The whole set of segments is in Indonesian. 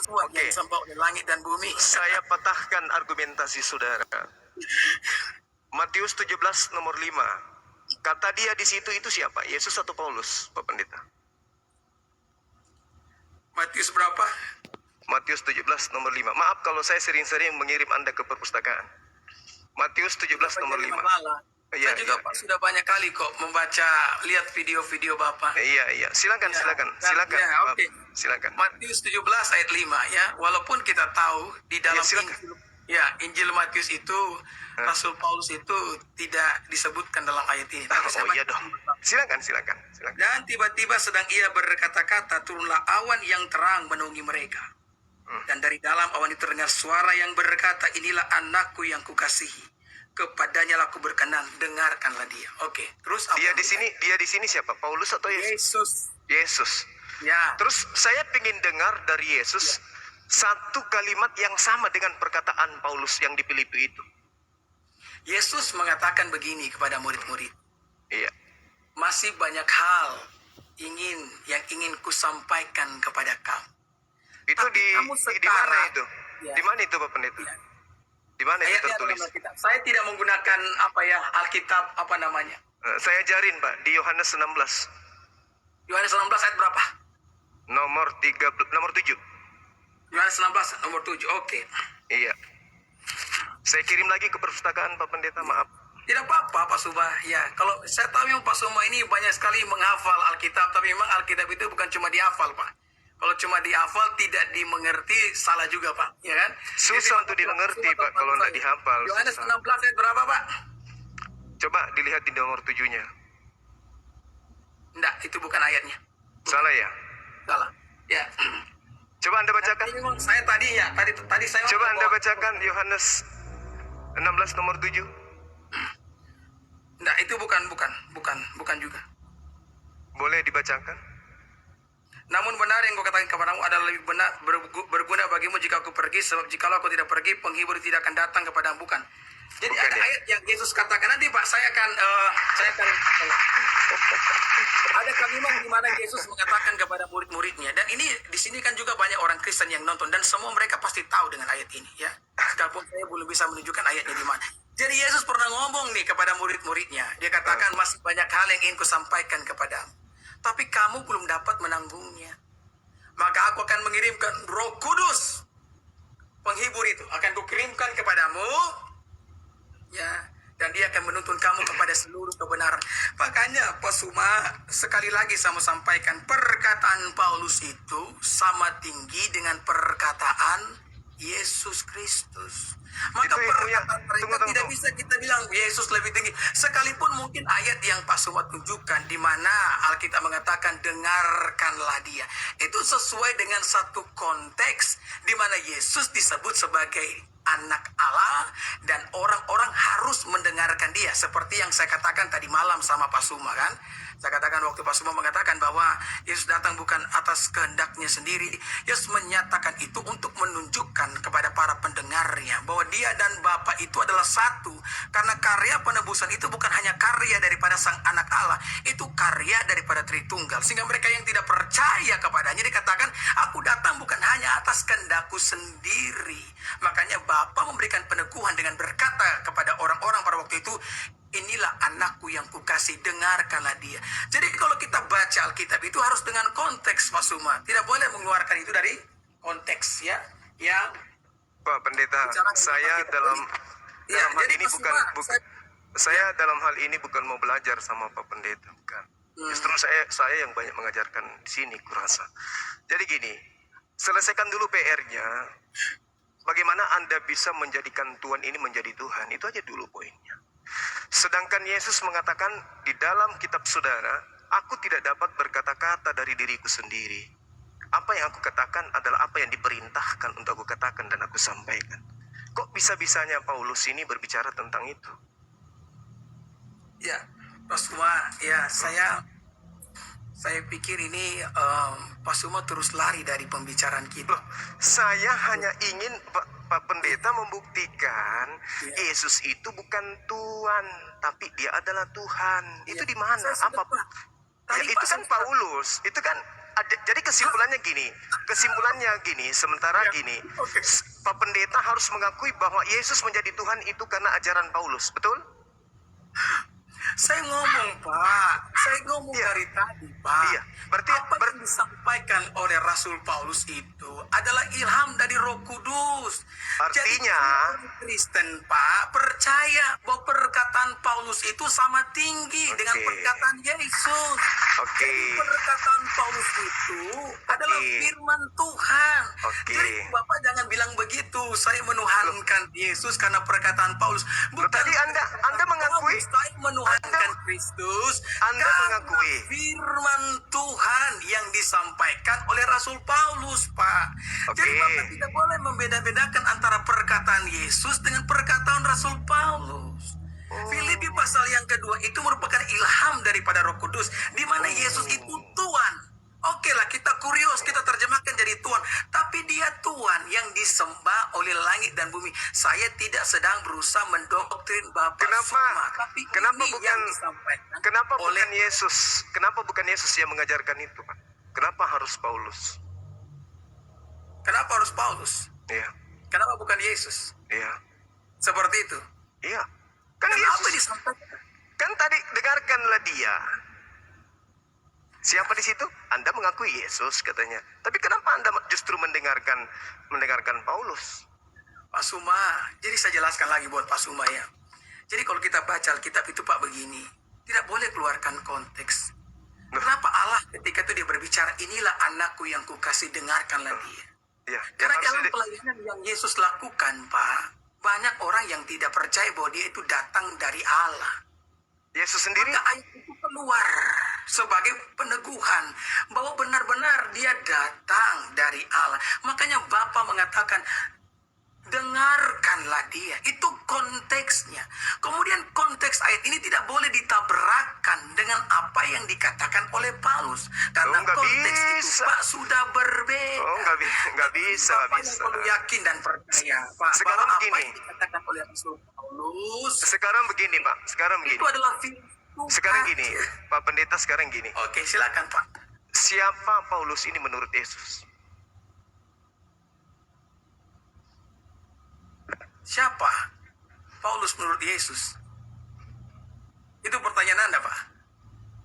sesuatu yang disembah oleh langit dan bumi. Saya patahkan argumentasi saudara. Matius 17 nomor 5. Kata dia di situ itu siapa? Yesus atau Paulus, Pak Pendeta? Matius berapa? Matius 17 nomor 5. Maaf kalau saya sering-sering mengirim Anda ke perpustakaan. Matius 17 nomor 5. Saya juga Pak sudah banyak kali kok membaca, lihat video-video Bapak. Iya. Silakan. Oke. Silakan. Matius 17 ayat 5 ya. Walaupun kita tahu di dalam Injil Matius itu Rasul Paulus itu tidak disebutkan dalam ayat ini. Iya dong. Silakan. Dan tiba-tiba sedang ia berkata-kata, turunlah awan yang terang menaungi mereka. Dan dari dalam awan itu terdengar suara yang berkata, inilah anakku yang kukasihi. Kepadanya lah aku berkenan, dengarkanlah dia. Oke, terus dia di sini siapa? Paulus atau Yesus? Yesus. Ya. Terus saya ingin dengar dari Yesus satu kalimat yang sama dengan perkataan Paulus yang di Filipi itu. Yesus mengatakan begini kepada murid-murid. Iya. Masih banyak hal yang ingin kusampaikan kepada kamu. Itu di mana itu? Ya. Di mana itu Pak Pendeta? Ya. Di mana itu tertulis? Saya tidak menggunakan Alkitab Saya ajarin Pak di Yohanes 16. Yohanes 16 ayat berapa? Nomor 7. Yohanes 16 nomor 7. Oke. Iya. Saya kirim lagi ke perpustakaan Pak Pendeta, maaf. Tidak apa-apa Pak Subah. Ya, kalau saya tahu memang Pak Suma ini banyak sekali menghafal Alkitab, tapi memang Alkitab itu bukan cuma dihafal Pak. Kalau cuma dihafal tidak dimengerti, salah juga Pak, ya kan? Susah untuk dimengerti Pak kalau tidak dihafal. Yohanes 16 ayat berapa Pak? Coba dilihat di nomor 7-nya. Enggak, itu bukan ayatnya. Salah ya? Salah. Ya. Coba Anda bacakan. Memang saya tadi saya coba Anda bacakan Yohanes 16 nomor 7. Enggak, itu bukan juga. Boleh dibacakan? Namun benar yang kau katakan kepadamu adalah lebih benar berguna bagimu jika aku pergi, sebab jikalau aku tidak pergi, penghibur tidak akan datang kepadamu. Bukan. Jadi bukan ada ayat yang Yesus katakan, nanti Pak saya akan ada kalimat di mana Yesus mengatakan kepada murid-muridnya, dan ini di sini kan juga banyak orang Kristen yang nonton dan semua mereka pasti tahu dengan ayat ini ya. Sekalipun saya belum bisa menunjukkan ayatnya di mana. Jadi Yesus pernah ngomong nih kepada murid-muridnya, dia katakan masih banyak hal yang ingin kusampaikan kepadamu, tapi kamu belum dapat menanggungnya. Maka aku akan mengirimkan Roh Kudus, penghibur itu akan kukirimkan kepadamu, ya, dan dia akan menuntun kamu kepada seluruh kebenaran. Makanya Pak Suma sekali lagi saya mau sampaikan, perkataan Paulus itu sama tinggi dengan perkataan Yesus Kristus. Maka perkataan mereka tidak bisa kita bilang Yesus lebih tinggi. Sekalipun mungkin ayat yang Pak Suma tunjukkan di mana Alkitab mengatakan dengarkanlah dia, itu sesuai dengan satu konteks di mana Yesus disebut sebagai anak Allah dan orang-orang harus mendengarkan dia, seperti yang saya katakan tadi malam sama Pak Suma kan. Saya katakan waktu Pak Suma mengatakan bahwa Yesus datang bukan atas kehendaknya sendiri. Yesus menyatakan itu untuk menunjukkan kepada para pendengarnya bahwa dia dan Bapa itu adalah satu. Karena karya penebusan itu bukan hanya karya daripada Sang Anak Allah, itu karya daripada Tritunggal. Sehingga mereka yang tidak percaya kepadanya dikatakan, aku datang bukan hanya atas kehendakku sendiri. Makanya Bapa memberikan peneguhan dengan berkata kepada orang-orang pada waktu itu, inilah anakku yang kukasih, dengarkanlah dia. Jadi kalau kita baca Alkitab itu harus dengan konteks Pak Suma. Tidak boleh mengeluarkan itu dari konteks ya. Yang Pak Pendeta, saya dalam hal ini dalam hal ini bukan mau belajar sama Pak Pendeta, bukan. Justru saya yang banyak mengajarkan di sini kurasa. Jadi gini, selesaikan dulu PR-nya. Bagaimana Anda bisa menjadikan Tuhan ini menjadi Tuhan? Itu aja dulu poinnya. Sedangkan Yesus mengatakan di dalam kitab saudara, aku tidak dapat berkata-kata dari diriku sendiri. Apa yang aku katakan adalah apa yang diperintahkan untuk aku katakan dan aku sampaikan. Kok bisa-bisanya Paulus ini berbicara tentang itu? Ya, Pak Suma, ya saya pikir ini Pak Suma terus lari dari pembicaraan kita. Saya hanya ingin Pak Pendeta membuktikan Yesus itu bukan Tuhan, tapi dia adalah Tuhan. Itu di mana? Apa? Ya, itu kan Paulus. Itu kan jadi kesimpulannya gini, sementara gini, Pak Pendeta harus mengakui bahwa Yesus menjadi Tuhan itu karena ajaran Paulus, betul? Saya ngomong, Pak. Saya ngomong Iya. dari tadi, Pak. Iya. Berarti Apa yang disampaikan oleh Rasul Paulus itu adalah ilham dari Roh Kudus. Jadi Artinya, orang Kristen, Pak, percaya bahwa perkataan Paulus itu sama tinggi dengan perkataan Yesus. Oke. Jadi perkataan Paulus itu adalah firman Tuhan. Oke. Jadi Bapak jangan bilang begitu. Saya menuhankan Yesus karena perkataan Paulus. Loh, tadi Anda mengakui, Saya menuhankan Kristus. Anda karena mengakui. firman Tuhan yang disampaikan oleh Rasul Paulus, Pak. Oke. Jadi Bapak tidak boleh membeda-bedakan antara perkataan Yesus dengan perkataan Rasul Paulus. Filipi pasal yang kedua itu merupakan ilham daripada Roh Kudus, di mana Yesus itu Tuhan. Oke lah, kita kurios, kita terjemahkan jadi Tuhan. Tapi dia Tuhan yang disembah oleh langit dan bumi. Saya tidak sedang berusaha mendoktrin Bapak semua. Tapi Kenapa ini bukan yang disampaikan kenapa oleh bukan Yesus? Kenapa bukan Yesus yang mengajarkan itu, Pak? Kenapa harus Paulus? Kenapa harus Paulus? Iya, Kenapa bukan Yesus? iya, Seperti itu. iya. Kan Kenapa Yesus, disampaikan? kan tadi dengarkanlah dia. Siapa di situ? Anda mengakui Yesus katanya. Tapi kenapa Anda justru mendengarkan Paulus? Pak Suma, jadi saya jelaskan lagi buat Pak Suma ya. Jadi kalau kita baca Alkitab itu Pak begini, tidak boleh keluarkan konteks. Kenapa Allah ketika itu dia berbicara, inilah anakku yang kukasih, dengarkanlah dia. Iya. Karena yang harus dalam pelayanan yang Yesus lakukan, Pak, banyak orang yang tidak percaya bahwa dia itu datang dari Allah. Yesus sendiri. Maka ayat itu keluar sebagai peneguhan bahwa benar-benar dia datang dari Allah. Makanya Bapa mengatakan, dengarkanlah dia. Itu konteksnya. Kemudian konteks ayat ini tidak boleh ditabrakkan dengan apa yang dikatakan oleh Paulus. Karena nggak konteks itu bisa. Pak sudah berbeda. Oh, nggak bisa, Bapak bisa. yang perlu yakin dan percaya, Pak, Sekarang bahwa apa begini. yang dikatakan oleh Rasul Paulus Sekarang begini, Pak. Sekarang begini. itu adalah firman Tuhan. Sekarang gini, Pak Pendeta, sekarang gini. Oke, silakan Pak. Siapa Paulus ini menurut Yesus? Siapa Paulus menurut Yesus? Itu pertanyaan Anda, Pak.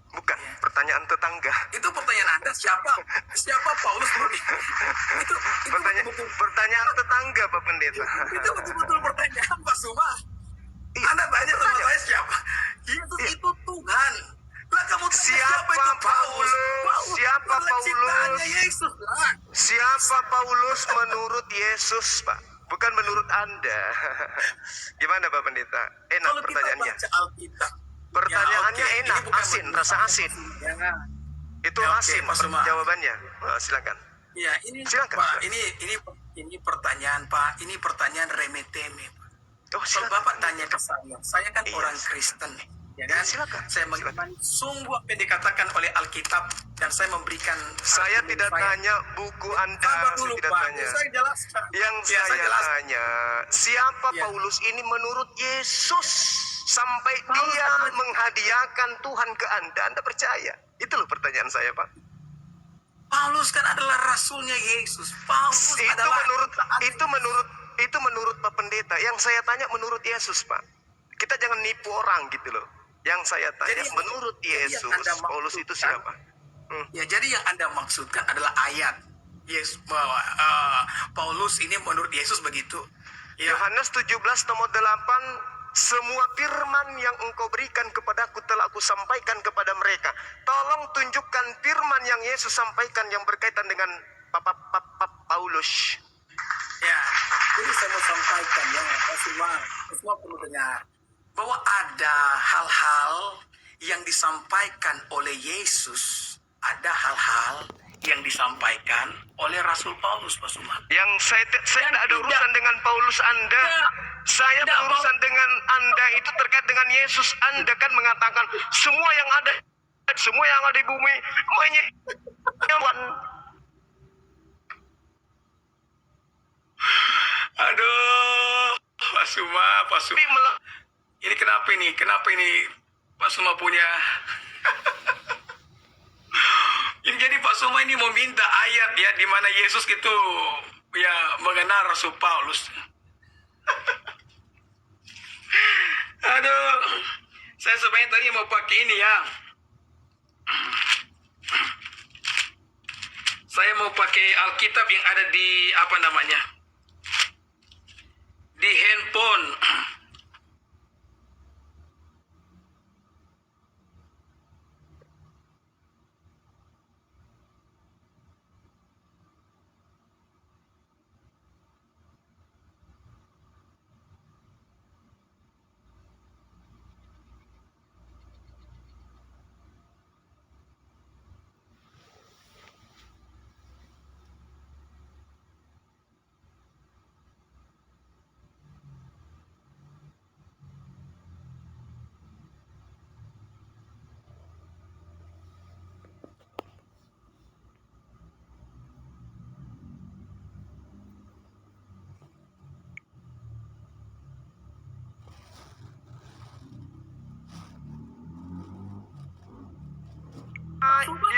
Bukan, pertanyaan tetangga. Itu pertanyaan Anda. Siapa Paulus menurut Yesus? Itu betul-betul Pertanyaan tetangga, Pak Pendeta. itu betul-betul pertanyaan Pak Suma. Iya, Anda tanya sama pertanyaan. saya siapa? Yesus itu Tuhan. Lah kamu tanya Siapa itu Paulus? Siapa adalah Paulus? ciptaannya Yesus lah. Siapa Paulus menurut Yesus, Pak? Bukan menurut Anda. Gimana, Pak Pendeta? Enak Kalau kita pertanyaannya. baca Alkitab, Pertanyaannya ya, oke. enak, Ini bukan asin, menurut rasa saya, asin. ya. Itu Ya, oke, asin Pak Suma. jawabannya. Silakan. Ya, ini Silakan, Pak, silakan. ini pertanyaan Pak, ini pertanyaan remeh-temeh, Pak. Oh, Kalau silakan. Bapak tanya ke saya kan Iya, orang silakan. Kristen, ya Iya, kan? silakan, Saya silakan. mengimani sungguh apa yang dikatakan oleh Alkitab dan saya memberikan. Saya argumen tidak saya. tanya buku Anda, Sabar saya dulu tidak Pak, tanya. saya jelaskan. Yang Ya, saya jelaskan. tanya, siapa Ya. Paulus ini menurut Yesus sampai Paulus dia adalah- menghadiahkan Tuhan ke Anda? Anda percaya? Itu loh pertanyaan saya, Pak. Paulus kan adalah rasulnya Yesus. Paulus Itu adalah menurut Pak Pendeta. Yang saya tanya menurut Yesus, Pak. Kita jangan nipu orang gitu loh. Yang saya tanya Jadi- menurut jadi yang Yesus, Anda Paulus itu maksudkan- siapa? Ya, jadi yang Anda maksudkan adalah ayat Yesus bahwa Paulus ini menurut Yesus begitu. Ya, Yohanes 17 nomor 8, semua firman yang engkau berikan kepadaku telah aku sampaikan kepada mereka. Tolong tunjukkan firman yang Yesus sampaikan yang berkaitan dengan Paulus. ya. Jadi saya mau sampaikan ya, semua perlu dengar bahwa ada hal-hal yang disampaikan oleh Yesus, ada hal-hal yang disampaikan oleh Rasul Paulus, Pak Suman. Yang saya tidak ada urusan dengan Paulus Anda. Saya Tidak, berurusan dengan Anda itu terkait dengan Yesus. Anda kan mengatakan semua yang ada di bumi menyewan. Aduh, Pak Suma. Ini kenapa ini? Pak Suma punya Jadi Pak Suma ini mau minta ayat ya di mana Yesus itu ya mengenal Rasul Paulus. Aduh, saya sebenarnya tadi mau pakai ini ya. Saya mau pakai Alkitab yang ada di apa namanya? Di handphone.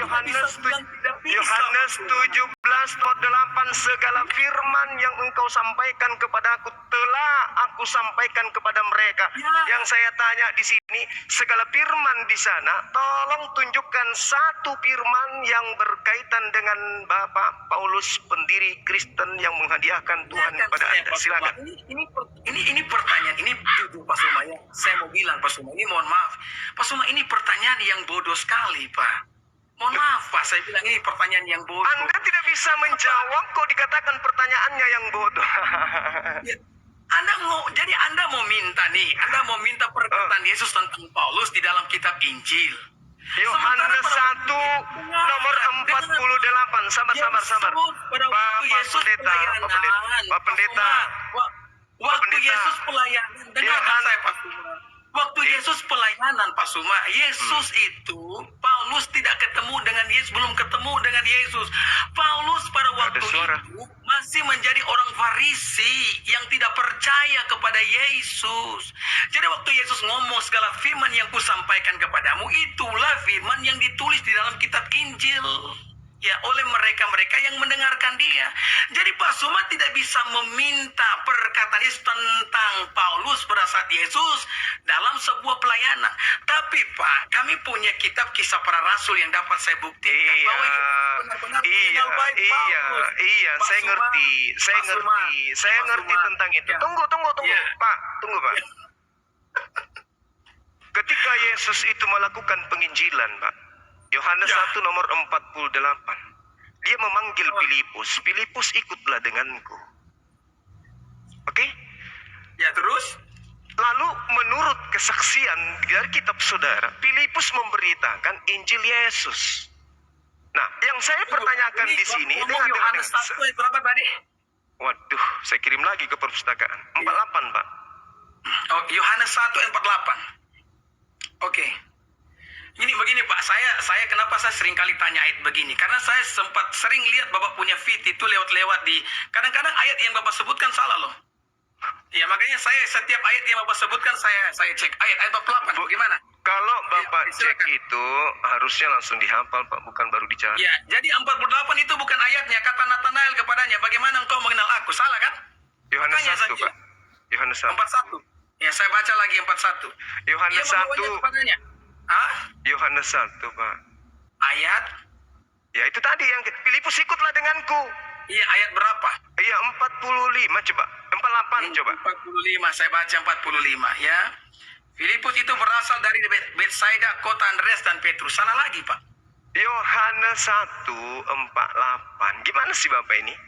Yohanes 17:8 segala firman yang engkau sampaikan kepadaku telah aku sampaikan kepada mereka. Yang saya tanya di sini, segala firman di sana, tolong tunjukkan satu firman yang berkaitan dengan Bapak Paulus, pendiri Kristen yang menghadiahkan Tuhan kepada Anda. Silakan. Ini pertanyaan, ini jujur Pak Suma ya. Saya mau bilang Pak Suma, ini mohon maaf. Pak Suma, ini pertanyaan yang bodoh sekali Pak. Mohon maaf Pak, saya bilang ini pertanyaan yang bodoh. Anda tidak bisa menjawab kok dikatakan pertanyaannya yang bodoh. Ya, jadi Anda mau minta nih, Anda mau minta perkataan Yesus tentang Paulus di dalam kitab Injil. Yohanes 1 nomor 48. Sabar. Pak Pendeta. Waktu Yesus pelayanan, dengarkan saya Pak Suma. Waktu Yesus pelayanan Pak Suma, Yesus itu, Paulus tidak ketemu dengan Yesus, belum ketemu dengan Yesus. Paulus pada waktu itu masih menjadi orang Farisi yang tidak percaya kepada Yesus. Jadi waktu Yesus ngomong segala firman yang kusampaikan kepadamu, itulah firman yang ditulis di dalam kitab Injil. Ya, oleh mereka-mereka yang mendengarkan dia. Jadi Pak Suma tidak bisa meminta perkataan Yesus tentang Paulus pada saat Yesus dalam sebuah pelayanan. Tapi Pak, kami punya kitab Kisah Para Rasul yang dapat saya buktikan bahwa benar-benar mengenal baik Paulus. Pak saya Suma, ngerti tentang itu. Ya. Tunggu, Ya. Pak. Ya. Ketika Yesus itu melakukan penginjilan, Pak, Yohanes 1 nomor 48. Dia memanggil Filipus. Filipus, ikutlah denganku. Oke? Ya, terus? Lalu menurut kesaksian dari kitab saudara, Filipus memberitakan Injil Yesus. Nah, yang saya pertanyakan di sini dengan Yohanes 1 ayat berapa tadi? Waduh, saya kirim lagi ke perpustakaan. 48, Pak. Oh, Yohanes 1 ayat 48. Oke. Ini begini Pak, saya kenapa saya sering kali tanya ayat begini? Karena saya sempat sering lihat Bapak punya feed itu lewat-lewat di, kadang-kadang ayat yang Bapak sebutkan salah loh. Ya makanya saya setiap ayat yang Bapak sebutkan saya cek ayat 48 bagaimana? Kalau Bapak Ya, cek itu harusnya langsung dihafal Pak, bukan baru dicari. Ya, jadi 48 itu bukan ayatnya, kata Nathanael kepadanya, bagaimana engkau mengenal aku? Salah kan? Yohanes Makanya 1 Pak. Yohanes 1. 41. Ya, saya baca lagi 41. Yohanes Dia membawanya 1. kepadanya. Hah? Yohanes 1 Pak. Ayat? Ya itu tadi yang Filipus, ikutlah denganku. Iya, ayat berapa? Iya 45 coba. 48 coba. 45, saya baca 45 ya. Filipus itu berasal dari Betsaida, kota Andreas dan Petrus. Salah lagi Pak. Yohanes 1:48. Gimana sih Bapak ini?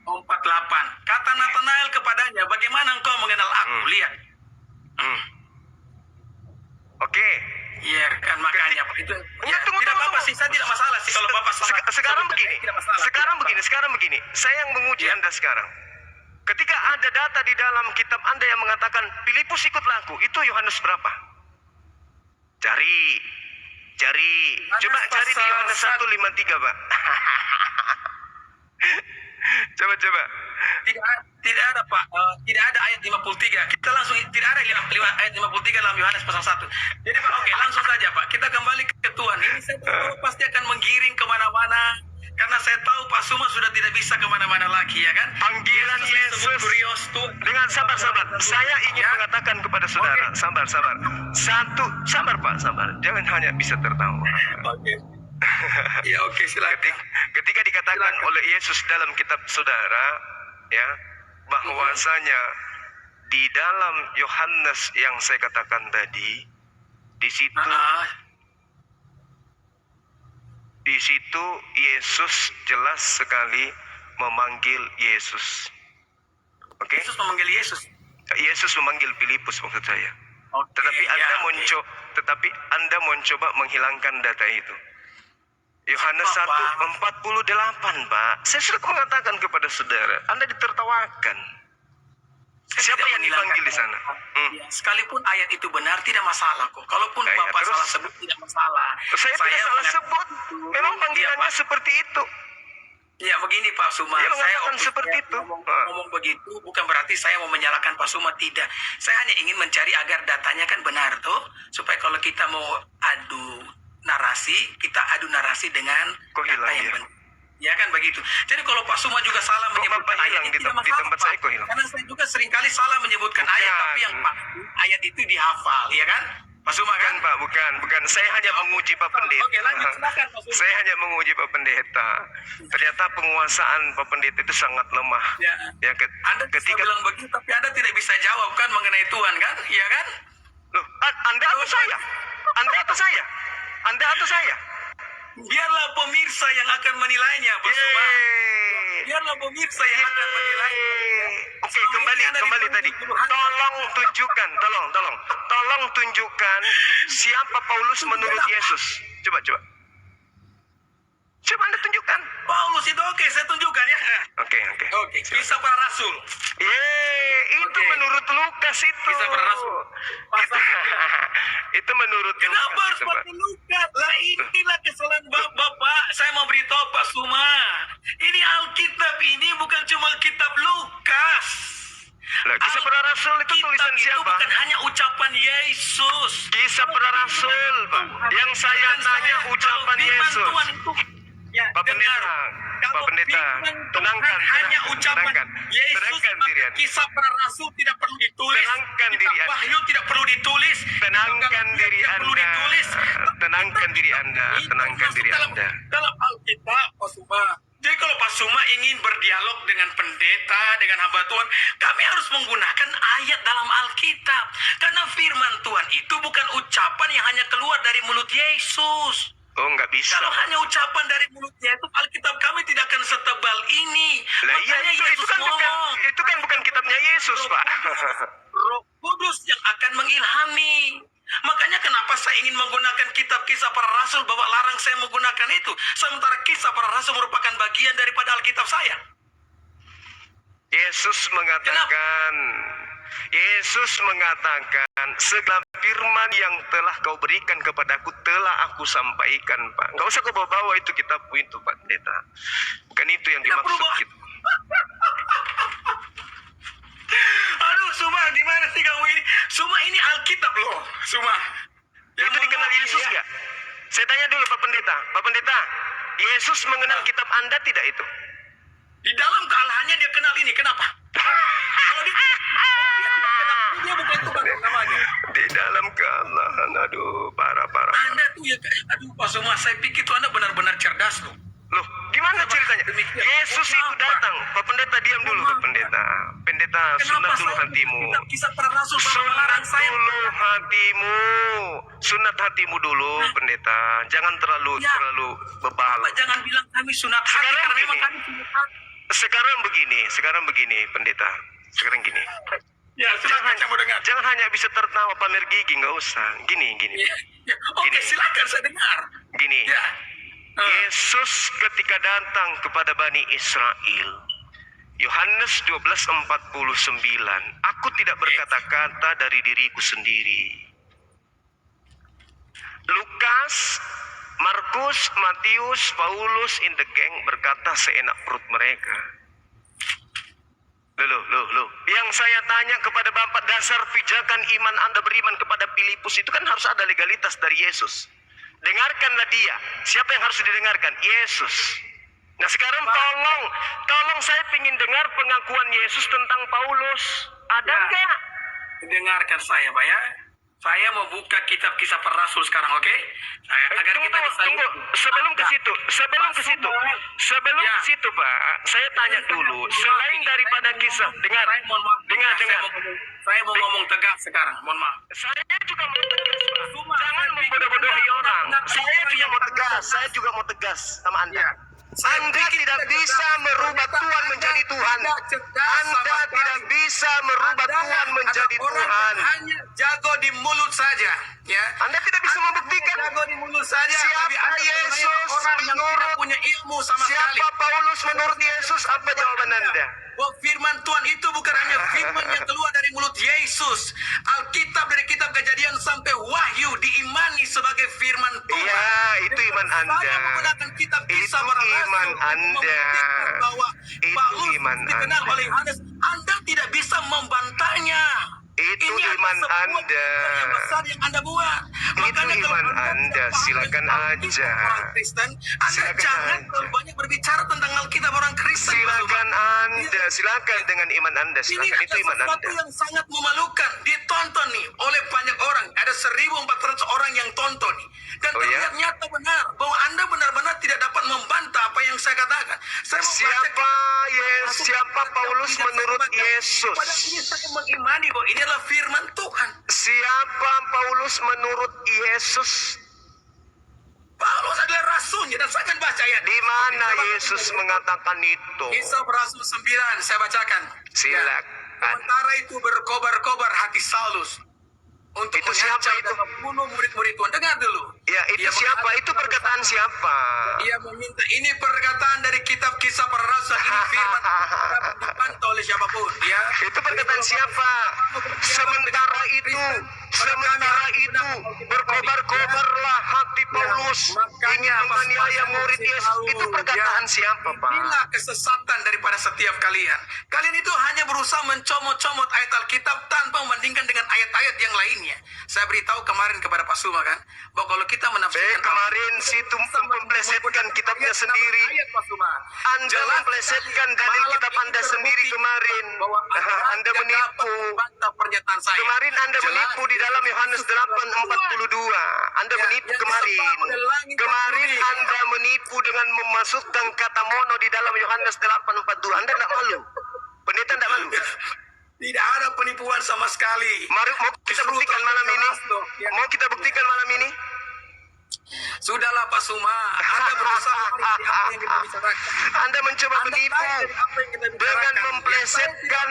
48. Kata Nathanael kepadanya, bagaimana engkau mengenal aku? Lihat. Oke. Iya kan makanya Pak. Itu ya, Tunggu, tidak apa-apa sih, saya tidak masalah sih kalau Bapak salah. Sekarang begini. Tidak masalah. Sekarang begini. Saya yang menguji Anda sekarang. Ketika ada data di dalam kitab Anda yang mengatakan Filipus ikutlah aku, itu Yohanes berapa? Cari. Coba cari di Yohanes 1:53, Pak. Coba. Tidak ada Pak, tidak ada ayat 53. Kita langsung tidak ada ayat 53 dalam Yohanes pasal 1. Jadi Pak, oke, langsung saja Pak. Kita kembali ke Tuhan. Ini saya tahu pasti akan menggiring kemana-mana. Karena saya tahu Pak Suma sudah tidak bisa kemana-mana lagi, ya kan? Panggilan Yesus Kurios Tuhan. dengan sabar. Saya ingin mengatakan kepada saudara, sabar. Sabar Pak, sabar. Jangan hanya bisa tertawa. Oke. Ya oke, silakan. Ketika dikatakan oleh Yesus dalam kitab saudara, ya, bahwasanya di dalam Yohanes yang saya katakan tadi, di situ Yesus jelas sekali memanggil Yesus. Oke? Yesus memanggil Yesus. Yesus memanggil Filipus maksud saya. Oke, Tetapi ya, Anda mencoba menghilangkan data itu. Yohanes 1:48, Pak. Saya sudah mengatakan kepada saudara, Anda ditertawakan. Saya Siapa tidak yang dipanggil di sana? Ya, sekalipun ayat itu benar tidak masalah kok. Kalaupun Ya, Bapak terus? salah sebut tidak masalah. Saya tidak salah mengatakan sebut. Memang panggilannya Pak. seperti itu. Ya begini Pak Suma, Dia saya mengatakan seperti itu. ngomong begitu bukan berarti saya mau menyalahkan Pak Suma, tidak. Saya hanya ingin mencari agar datanya kan benar tuh, supaya kalau kita mau adu narasi, kita adu narasi dengan Kok hilang data yang ya? benar. Ya kan begitu. Jadi kalau Pak Suma juga salah Kok menyebutkan Bapak ayat hilang itu di tidak masalah, tempat Pak. saya, kok hilang? Karena saya juga seringkali salah menyebutkan Bukan. ayat, tapi yang ayat itu dihafal, ya kan? Pak Suma kan? Bukan Pak, bukan. Saya hanya menguji Pak Pendeta. Oke, lanjut silakan Pak Suma. Saya hanya menguji Pak Pendeta. Ternyata penguasaan Pak Pendeta itu sangat lemah. Ya. Anda Ketika bilang begitu, tapi Anda tidak bisa jawab kan mengenai Tuhan kan? Iya kan? Loh, Anda atau saya? Anda atau saya? Anda atau saya? Biarlah pemirsa yang akan menilainya, Pak Suma. Yeay. Biarlah pemirsa yang akan menilai. Oke, kembali tadi. Tolong tunjukkan siapa Paulus menurut Yesus. Coba. Coba Anda tunjukkan. Paulus itu oke, saya tunjukkan ya. Oke. Oke, kisah para rasul. Itu Oke. menurut Lukas itu. Kisah para rasul. Itu menurut Kenapa Lukas harus itu, Pak. pakai Lukas? Lah inilah kesalahan Bapak. Saya mau beritahu Pak Suma. Ini Alkitab ini bukan cuma kitab Lukas. Lah, kisah para rasul itu tulisan Itu siapa? bukan hanya ucapan Yesus. Kisah para rasul, Pak. Yang saya tanya ucapan Yesus. Ya, Pak Pendeta, tenangkan, hanya ucapan tenangkan. Yesus, Tenangkan maka diri Anda. kisah para rasul tidak perlu ditulis. Tenangkan Kitab diri Anda. Wahyu tidak perlu ditulis. Tenangkan diri tidak perlu Anda. ditulis. Tenangkan diri Anda. Itu Tenangkan masuk diri dalam- Anda. Dalam Alkitab, Pak Suma. Jadi kalau Pak Suma ingin berdialog dengan pendeta, dengan hamba Tuhan, kami harus menggunakan ayat dalam Alkitab. Karena firman Tuhan itu bukan ucapan yang hanya keluar dari mulut Yesus. Oh, nggak bisa. Kalau hanya ucapan dari mulut Yesus, Alkitab kami tidak akan setebal ini. Lah iya, Makanya itu Yesus kan ngomong, bukan kitabnya Yesus, Pak. Roh Kudus yang akan mengilhami. Makanya kenapa saya ingin menggunakan kitab kisah para rasul, Bapak larang saya menggunakan itu. Sementara kisah para rasul merupakan bagian daripada Alkitab saya. Yesus mengatakan, segala firman yang telah kau berikan kepadaku telah aku sampaikan, Pak. Nggak usah kau bawa itu kitabku itu, Pak Pendeta. Bukan itu yang Tidak perlu dimaksud bawa. gitu. Aduh, Suma, gimana sih kamu ini? Suma, ini Alkitab loh, Suma. Itu dikenal Yesus nggak? Saya tanya dulu Pak Pendeta. Pak Pendeta, Yesus mengenal kitab Anda tidak itu? Di dalam kealahannya dia kenal ini, kenapa? Kalau dia tidak kenal ini, dia bukan Tuhan namanya. Di dalam kealahan, aduh, parah. Anda tuh ya, aduh Pak Suma, saya pikir tuh Anda benar-benar cerdas loh. Loh, gimana ceritanya? Demikian. Yesus itu datang. Pak Pendeta, diam dulu, Pak Pendeta. Pendeta, sunat dulu hatimu. Kitab kisah para rasul Bapak Sunat melarang saya? dulu hatimu. Sunat hatimu dulu, Pendeta. Jangan terlalu bebal. Bapak jangan bilang kami sunat hati, Sekarang karena memang begini. kami sunat hati. Sekarang begini, Pendeta. Sekarang gini. Ya, silakan saya mau dengar. Jangan hanya bisa tertawa pamer gigi, nggak usah. Gini. Ya, oke, Gini. silakan saya dengar. Gini. Ya. Yesus ketika datang kepada Bani Israel, Yohanes 12:49, aku tidak berkata-kata dari diriku sendiri. Lukas, Markus, Matius, Paulus, in the gang berkata seenak perut mereka. Loh. Yang saya tanya kepada Bapak, dasar pijakan iman Anda beriman kepada Filipus itu kan harus ada legalitas dari Yesus. dengarkanlah dia. Siapa yang harus didengarkan? Yesus. Nah sekarang tolong saya ingin dengar pengakuan Yesus tentang Paulus. Ada Ya. enggak? Dengarkan saya, Pak ya. Saya mau buka kitab Kisah Para Rasul sekarang, oke? Agar kita bisa Tunggu. Sebelum ke situ, Ya. ke situ, Pak, saya tanya dulu. Selain daripada kisah, dengar. Saya mau ngomong tegas sekarang, mohon maaf. Saya juga mau tegas, Pak. Jangan membodoh-bodohi orang. Saya juga mau tegas sama Anda. Ya. Anda tidak bisa merubah Tuhan menjadi Tuhan. Anda tidak bisa merubah Tuhan menjadi Orang Tuhan. yang hanya jago di mulut saja, ya. Anda tidak bisa membuktikan Jago di mulut saja, siapa tapi Anda Yesus sebenarnya orang yang tidak menurut punya ilmu sama sekali. siapa Paulus menurut Yesus. Apa jawaban Anda? Bahwa firman Tuhan itu bukan hanya firman yang keluar dari mulut Yesus. Alkitab dari kitab Kejadian sampai Wahyu diimani sebagai firman Tuhan. Iya, itu iman Anda. Saya menggunakan kitab Kisah Itu Para Rasul iman untuk Anda. membuktikan bahwa Itu Paulus iman dikenal Anda. oleh Yohanes. Anda tidak bisa membantahnya. Itu Ini adalah iman sebuah Anda. firman yang besar yang Anda buat. Makanya kalau iman Anda Anda. tidak paham Silakan tentang Alkitab aja. orang Kristen, Anda Silakan jangan aja. terlalu banyak berbicara tentang Alkitab orang Kristen. Silakan Anda, silakan dengan iman Anda, Ini silakan itu adalah iman sesuatu Anda. yang sangat memalukan. Ditonton nih oleh banyak orang. Ada 1.400 orang yang tonton nih. Dan Oh, ya? terlihat nyata benar bahwa Anda benar-benar tidak dapat membantah apa yang saya katakan. Saya mau baca Siapa Paulus menurut Yesus? Padahal ini saya mengimani bahwa ini adalah firman Tuhan. Siapa Paulus menurut Yesus? Paulus adalah rasulnya dan saya akan baca ayat. Di mana Yesus mengatakan itu? Kisah Rasul 9 saya bacakan. Silakan. Sementara itu berkobar-kobar hati Saulus untuk Itu siapa mengancam itu? dan membunuh murid-murid Tuhan. Dengar dulu. Ya, itu Dia siapa? mengatakan Itu perkataan siapa? Dia meminta, ini perkataan dari kitab Kisah Para Rasul, ini firman tidak dapat dibantah oleh siapapun. Ya. Itu perkataan siapa? Sementara itu berkobar-kobarlah hati Paulus ingin menganiaya murid Yesus. Itu perkataan siapa, Pak? Inilah kesesatan daripada setiap kalian. Kalian itu hanya berusaha mencomot-comot ayat Alkitab tanpa membandingkan dengan ayat-ayat yang lainnya. Saya beritahu kemarin kepada Pak Suma kan, bahwa kalau kita menafsirkan Kemarin situ memplesetkan kitabnya sendiri. Anda memplesetkan dari kitab Anda sendiri kemarin. Anda menipu. Pernyataan saya. Kemarin Anda menipu di dalam Yohanes 8:42. Anda menipu kemarin. Kemarin Anda menipu dengan memasukkan kata mono di dalam Yohanes 8:42. Anda tidak malu. Pendeta tidak malu. Tidak ada penipuan sama sekali. Mari mau kita buktikan malam ini. Mau kita buktikan malam ini? Sudahlah Pak Suma, Anda berusaha dari apa yang kita bicarakan. Anda mencoba Anda menipu tahu dari apa yang kita bicarakan. dengan memplesetkan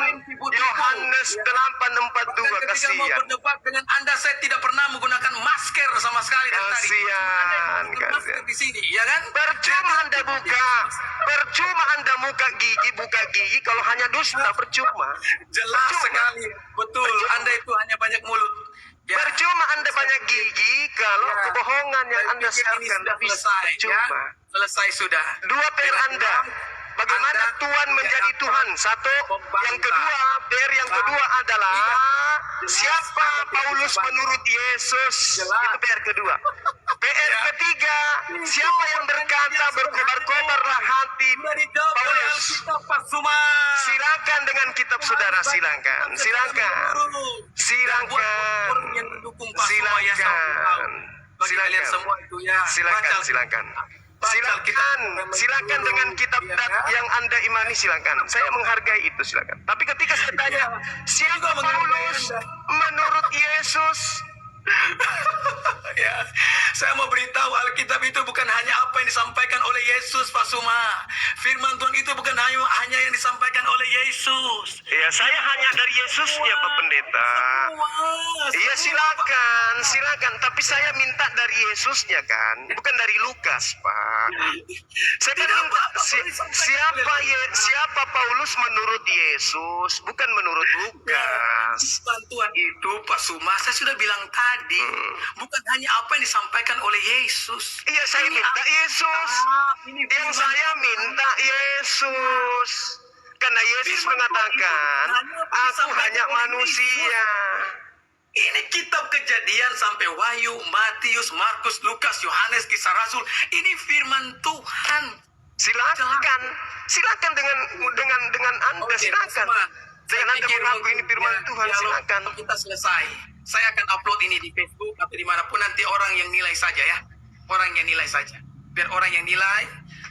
Yohanes 8:42. Bahkan ketika mau Kasihan. berdebat dengan Anda, saya tidak pernah menggunakan masker sama sekali dari tadi. Kasihan, Anda yang menggunakan masker kasihan. di sini, ya kan? Percuma Anda buka gigi kalau hanya dusta, percuma. Jelas Percuma. sekali, betul. Percuma. Anda itu hanya banyak mulut. Ya. Percuma Anda banyak gigi kalau Ya. kebohongan yang Saya Anda pikir ini siarkan sudah bisa selesai, ya. percuma. Selesai sudah. Dua PR Anda. Bagaimana Anda Tuhan menjadi tidak Tuhan? Satu. membantah. Yang kedua, PR yang kedua adalah Jelas. siapa Anda tidak Paulus membantah. menurut Yesus? Jelas. Itu PR kedua. PR Ya. ketiga, siapa yang berkata berkobar-kobarlah hati Sudah dijawab oleh Paulus? Alkitab, Pak Suma. Silakan dengan kitab saudara, silakan. Yang mendukung Pak Suma ya, saya tahu. Bagi kalian semua itu ya. Silakan dengan kitab yang Anda imani, silakan. Saya menghargai itu, silakan. Tapi ketika saya tanya, siapa Paulus menurut Yesus? Ya, saya mau beritahu Alkitab itu bukan hanya apa yang disampaikan oleh Yesus, Pak Suma. Firman Tuhan itu bukan hanya yang disampaikan oleh Yesus. Ya, saya hanya dari Yesusnya, Pak Pendeta. Iya, silakan. Tapi saya minta dari Yesusnya kan, bukan dari Lukas, Pak. Saya kan minta siapa Paulus menurut Yesus, bukan menurut Lukas. Bantuan itu, Pak Suma, saya sudah bilang tadi, bukan hanya apa yang disampaikan oleh Yesus. Iya, saya minta Yesus. Yang saya minta Yesus. Karena Yesus mengatakan, aku hanya manusia. Ini kitab Kejadian sampai Wahyu, Matius, Markus, Lukas, Yohanes, Kisah Rasul. Ini firman Tuhan. Silakan, silakan dengan Anda, Oke, silakan. Mas, Dengan saya Anda pikir mengaku ini firman ya, Tuhan, dialog silakan. kita selesai. Saya akan upload ini di Facebook atau dimanapun, nanti orang yang nilai saja ya. Orang yang nilai saja. Biar orang yang nilai,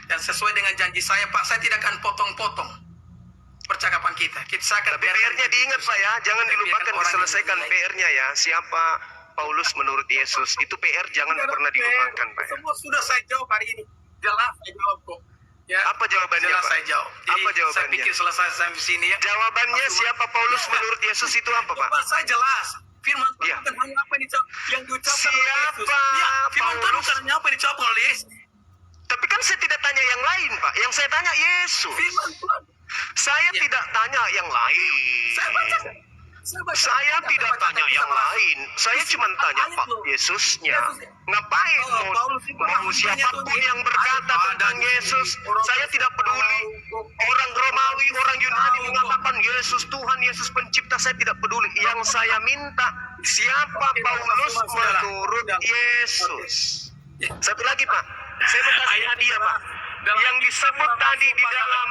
dan sesuai dengan janji saya, Pak, saya tidak akan potong-potong percakapan kita. Saya akan Tapi PR-nya diingat Pak ya, jangan Saya dilupakan biarkan orang diselesaikan yang menilai. PR-nya ya. Siapa Paulus menurut Yesus, itu PR jangan Tidak ada pernah PR. dilupakan Pak ya. Semua sudah saya jawab hari ini. Jelas saya jawab kok. Ya, Apa jawabannya, jelas Pak? saya jawab. Jadi, Apa saya jawabannya? pikir selesai sampai sini ya. Jawabannya Mas, siapa Paulus Ya. menurut Yesus itu apa Pak? Jawaban saya jelas. Firman Tuhan Ya. bukan hanya apa yang diucapkan oleh Yesus. Siapa Ya, firman Tuhan Paulus? bukan hanya apa yang diucapkan oleh Yesus. Tapi kan saya tidak tanya yang lain Pak, yang saya tanya Yesus. Firman Tuhan. Saya Ya. tidak tanya yang lain. Saya baca. Saya tidak baca, tanya bisa yang baca. lain. Saya cuma tanya Ayat Pak loh. Yesusnya. Yesus. Ngapain Oh, Paulus itu mau orang siapapun tanya tuh, yang berkata ada tentang di sini. Yesus, Orang saya tidak peduli. Orang Romawi, orang Yunani tahu, mengatakan Yesus Tuhan, Yesus pencipta, saya tidak peduli. Yang saya minta, siapa Oke, Paulus Mas, saudara. menurut Saudara. Yesus? Ya. Satu lagi Pak, saya mau kasih Ayat hadiah Pak. dalam- Yang disebut tadi di dalam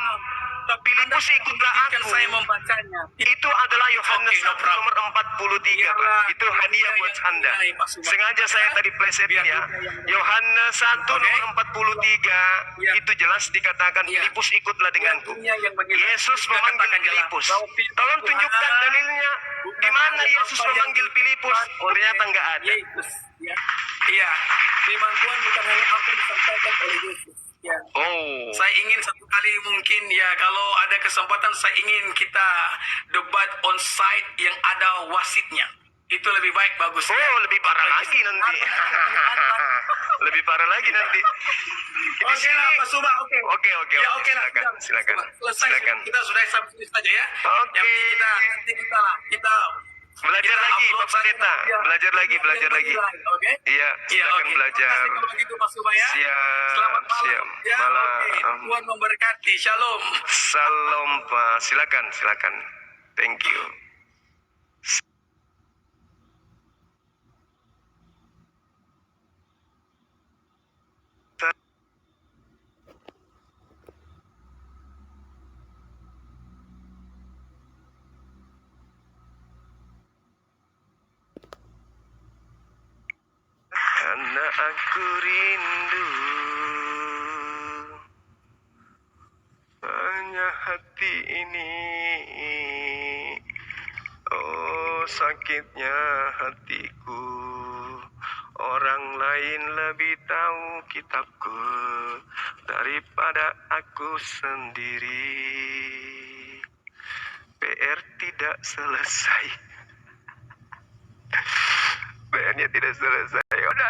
Filipus ikutlah aku. saya membacanya. Itu adalah Yohanes Oke, no 1 problem. nomor 43 Pak. Biarlah Itu hadiah buat yang Anda. menilai, Pak Subhan. Sengaja saya tadi plesetin Biar ya. dunia yang menilai. Yohanes 1 Oke. nomor 43 Ya. itu jelas dikatakan Ya. Filipus ikutlah denganku. Dunia yang menilai. Yesus Sudah memanggil katakan jelas. Filipus. Bahwa Filipus Tolong itu tunjukkan adalah dalilnya. bukan Di mana hanya Yesus apa yang memanggil Filipus? disampaikan oleh Ternyata nggak ada. Yesus. Ya. Iya. Firman Tuhan bukan hanya apa yang disampaikan oleh Yesus. Ya. Oh. Saya ingin satu kali mungkin ya kalau ada kesempatan saya ingin kita debat on site yang ada wasitnya. Itu lebih baik bagus. ya. Oh, lebih parah lagi nanti. Lebih parah lagi nanti. Di Oke sini. lah, Pak Subah, oke. Oke, Ya, oke lah. silakan, Sudah, silakan. Selesai. Silakan. Kita sudah sampai sini saja ya. Oke. Nanti kita Belajar kita lagi, upload Pak Pendeta. saja. Ya. Belajar lagi, belajar lagi. Oke. Iya, Iya, silakan oke. belajar. Terima kasih kalau begitu Pak Subah ya. Siap, Selamat malam. siap. Ya, Malam. oke. Tuhan memberkati. Shalom. Salam Pak, silakan, silakan. Thank you. Karena aku rindu hanya hati ini. Oh sakitnya hatiku, orang lain lebih tahu kitabku daripada aku sendiri. PR tidak selesai. PR-nya tidak selesai. Ada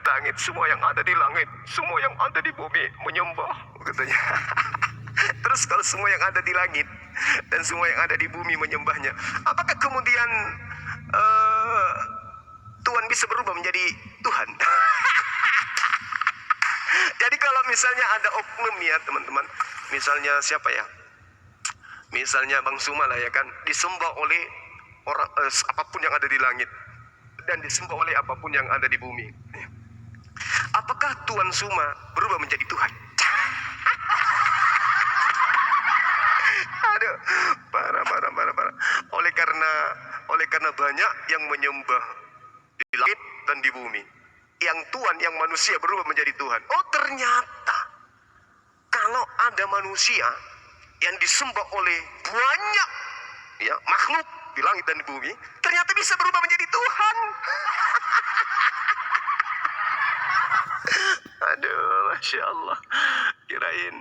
langit, semua yang ada di langit, semua yang ada di bumi menyembah, katanya. Terus kalau semua yang ada di langit dan semua yang ada di bumi menyembahnya, apakah kemudian Tuhan bisa berubah menjadi Tuhan? Jadi kalau misalnya ada oknum ya teman-teman, misalnya siapa ya? Misalnya Bang Suma lah ya kan, disembah oleh orang apapun yang ada di langit dan disembah oleh apapun yang ada di bumi. Apakah Tuan Suma berubah menjadi Tuhan? Aduh, parah. Oleh karena banyak yang menyembah di langit dan di bumi, yang Tuhan, yang manusia berubah menjadi Tuhan. Oh ternyata kalau ada manusia yang disembah oleh banyak ya makhluk di langit dan di bumi, ternyata bisa berubah menjadi Tuhan. Aduh, Masya Allah. Kirain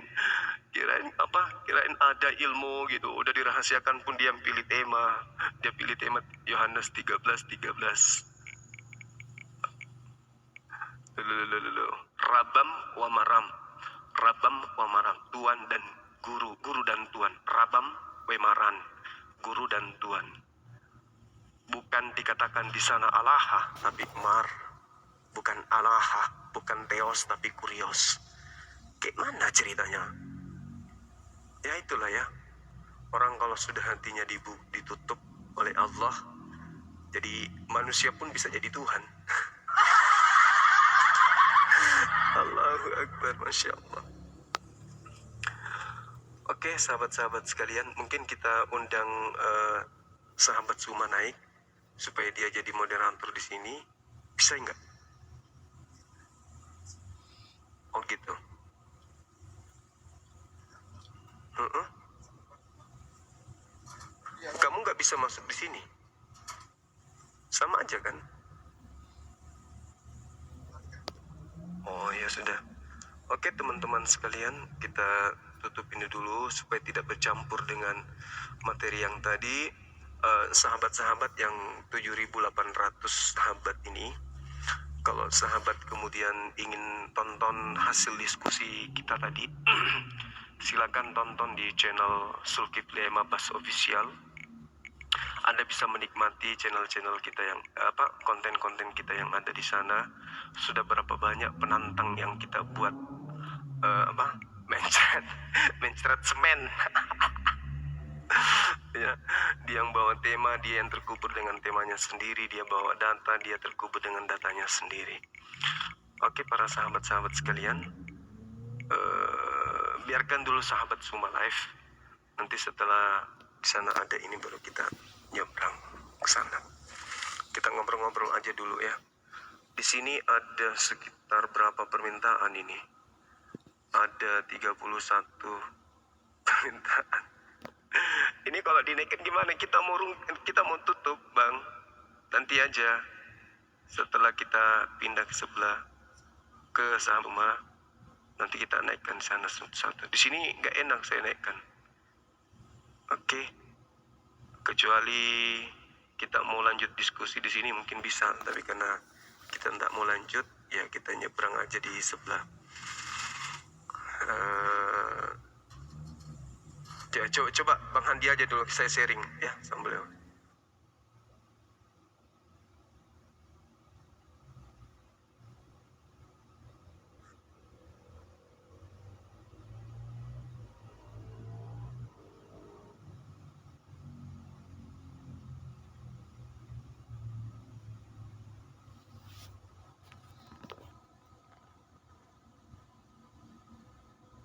ada ilmu gitu, udah dirahasiakan pun dia pilih tema. Dia pilih tema Yohanes 13:13. Rabam wa maram. Rabam wa maram, Tuan dan guru, guru dan tuan. Rabam wa maran, guru dan tuan. Bukan dikatakan di sana Alaha tapi Mar. Bukan Alaha, bukan Theos tapi Kurios. Gimana ceritanya? Ya itulah ya. Orang kalau sudah hatinya ditutup oleh Allah, Jadi manusia pun bisa jadi Tuhan. Allahu Akbar, Masya Allah. Oke, sahabat-sahabat sekalian, mungkin kita undang sahabat Suma naik supaya dia jadi moderator di sini. Bisa nggak? Oh gitu. Heeh. Kamu nggak bisa masuk di sini. Sama aja kan? Oh ya sudah. Oke teman-teman sekalian, kita tutup ini dulu supaya tidak bercampur dengan materi yang tadi. Sahabat-sahabat yang 7.800 sahabat ini, kalau sahabat kemudian ingin tonton hasil diskusi kita tadi, silakan tonton di channel Zulkifli Mabas Official. Anda bisa menikmati channel-channel kita yang konten-konten kita yang ada di sana. Sudah berapa banyak penantang yang kita buat mencret semen. Ya, dia yang bawa tema, dia yang terkubur dengan temanya sendiri, dia bawa data, dia terkubur dengan datanya sendiri. Oke para sahabat-sahabat sekalian, biarkan dulu sahabat Suma live. Nanti setelah di sana ada ini baru kita nyebrang ke sana. Kita ngobrol-ngobrol aja dulu ya. Di sini ada sekitar berapa permintaan ini? Ada 31 permintaan. Ini kalau dinaikkan gimana? Kita mau tutup, Bang. Nanti aja. Setelah kita pindah ke sebelah ke sama, nanti kita naikkan sana satu-satu. Di sini nggak enak saya naikkan. Oke. Kecuali kita mau lanjut diskusi di sini mungkin bisa, tapi karena kita nggak mau lanjut, ya kita nyebrang aja di sebelah. Ya, coba Bang Handi aja dulu, saya sharing ya sama beliau.